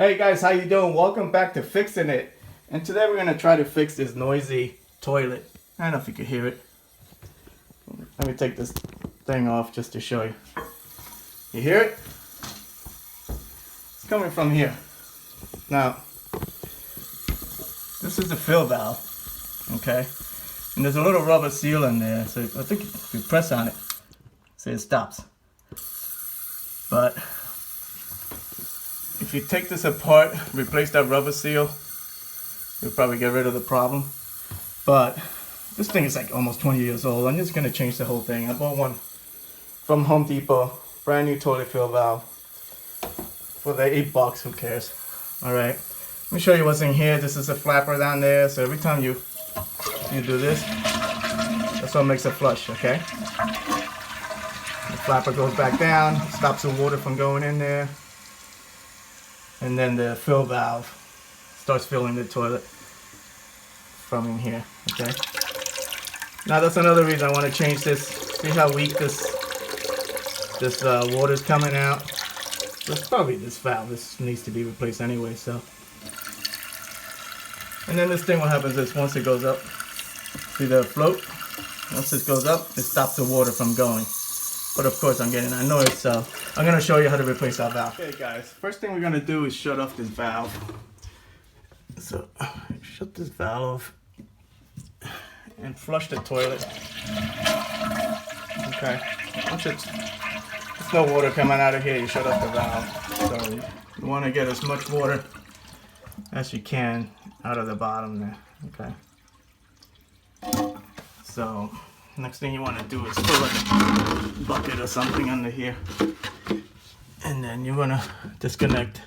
Hey guys, how you doing? Welcome back to Fixin' It. And today we're gonna try to fix this noisy toilet. I don't know if you can hear it. Let me take this thing off just to show you. You hear it? It's coming from here. Now, this is the fill valve, okay? And there's a little rubber seal in there, so I think if you press on it, see, it stops. But if you take this apart, replace that rubber seal, you'll probably get rid of the problem. But this thing is like almost 20 years old. I'm just gonna change the whole thing. I bought one from Home Depot, brand new toilet fill valve for the $8, who cares? All right, let me show you what's in here. This is a flapper down there, so every time you do this, that's what makes it flush, okay? The flapper goes back down, stops the water from going in there. And then the fill valve starts filling the toilet from in here, okay? Now that's another reason I want to change this. See how weak this water's coming out? So it's probably this valve. This needs to be replaced anyway, so. And then this thing, what happens is once it goes up, see the float? Once this goes up, it stops the water from going. But of course I'm getting that noise, so I'm going to show you how to replace that valve. Okay guys, first thing we're going to do is shut off this valve. So shut this valve and flush the toilet. Okay, once there's no water coming out of here, you shut off the valve. So you want to get as much water as you can out of the bottom there, okay? So next thing you want to do is put like a bucket or something under here, and then you're gonna disconnect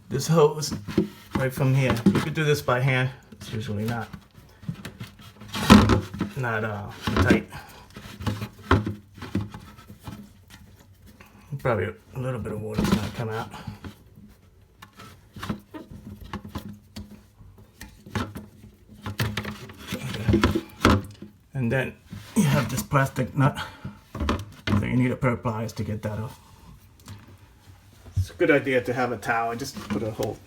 this hose right from here. You could do this by hand. It's usually not tight. Probably a little bit of water is gonna come out. Okay. And then you have this plastic nut, so you need a pair of pliers to get that off. It's a good idea to have a towel. Just put a whole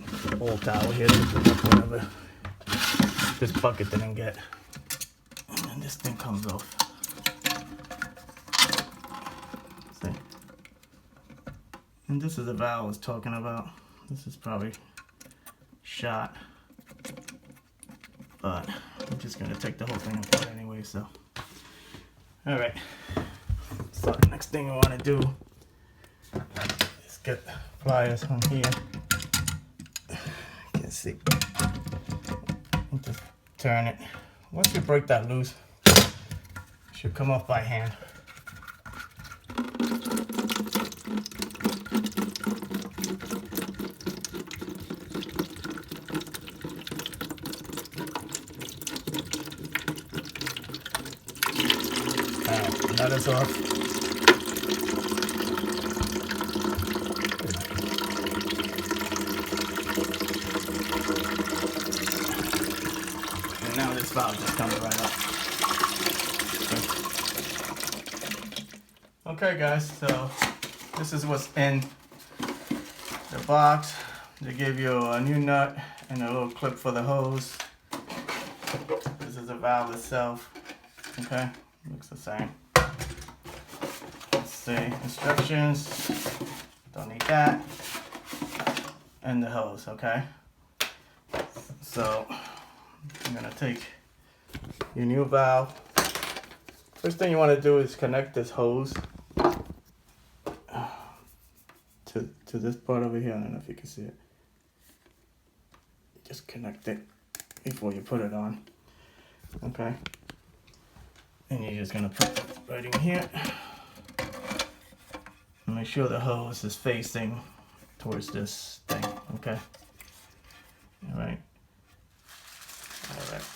towel here to put up whatever this bucket didn't get. And then this thing comes off. See? And this is the valve I was talking about. This is probably shot, but I'm just gonna take the whole thing apart anyway, so. All right, so the next thing I want to do is get the pliers on here. You can see. And just turn it. Once you break that loose, it should come off by hand. That is off. And now this valve just comes right up. Okay guys, so this is what's in the box. They gave you a new nut and a little clip for the hose. This is the valve itself. Okay, looks the same. The instructions, don't need that, and the hose, okay? So I'm gonna take your new valve. First thing you want to do is connect this hose to this part over here. I don't know if you can see it. Just connect it before you put it on, okay? And you're just gonna put it right in here. Make sure the hose is facing towards this thing, okay? Alright,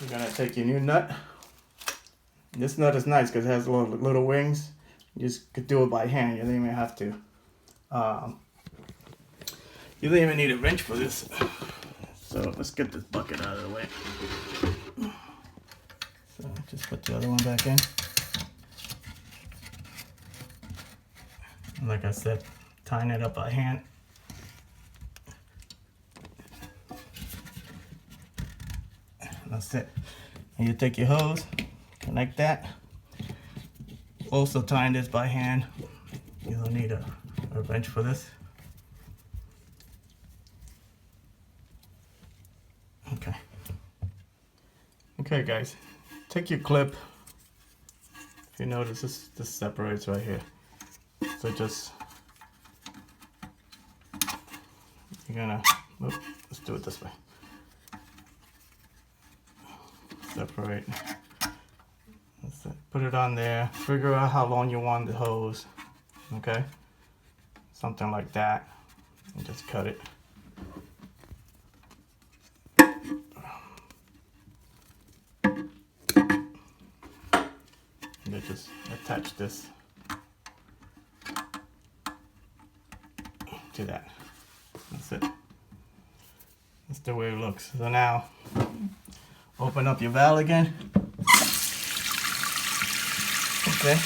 you're gonna take your new nut. This nut is nice because it has little wings. You just could do it by hand, you don't even have to. You don't even need a wrench for this. So let's get this bucket out of the way. So just put the other one back in. Like I said, tying it up by hand. That's it. And you take your hose, connect that. Also tying this by hand. You don't need a wrench for this. Okay. Okay, guys. Take your clip. If you notice, this separates right here. So just you're gonna. Let's do it this way. Separate. That's it. Put it on there. Figure out how long you want the hose. Okay. Something like that. And just cut it. And then just attach this to that. That's it. That's the way it looks. So now, open up your valve again. Okay.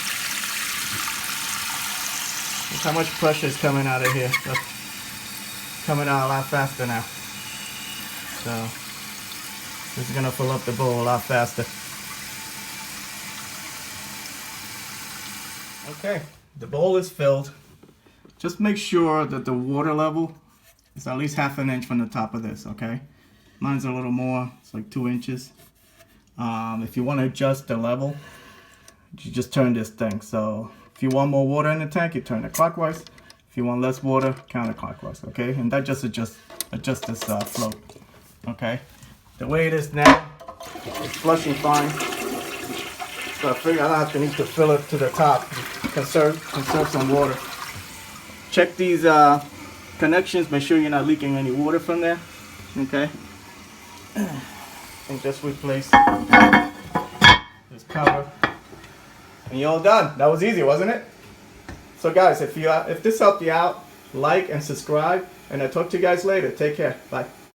Look how much pressure is coming out of here. That's coming out a lot faster now. So, this is gonna fill up the bowl a lot faster. Okay, the bowl is filled. Just make sure that the water level is at least 1/2 inch from the top of this, okay? Mine's a little more, it's like 2 inches. If you want to adjust the level, you just turn this thing. So if you want more water in the tank, you turn it clockwise. If you want less water, counterclockwise, okay? And that just adjusts this float, okay? The way it is now, it's flushing fine. So I figure I don't have to need to fill it to the top. Conserve some water. Check these connections, make sure you're not leaking any water from there, okay? And just replace this cover, and you're all done. That was easy, wasn't it? So guys, if this helped you out, like and subscribe, and I'll talk to you guys later. Take care. Bye.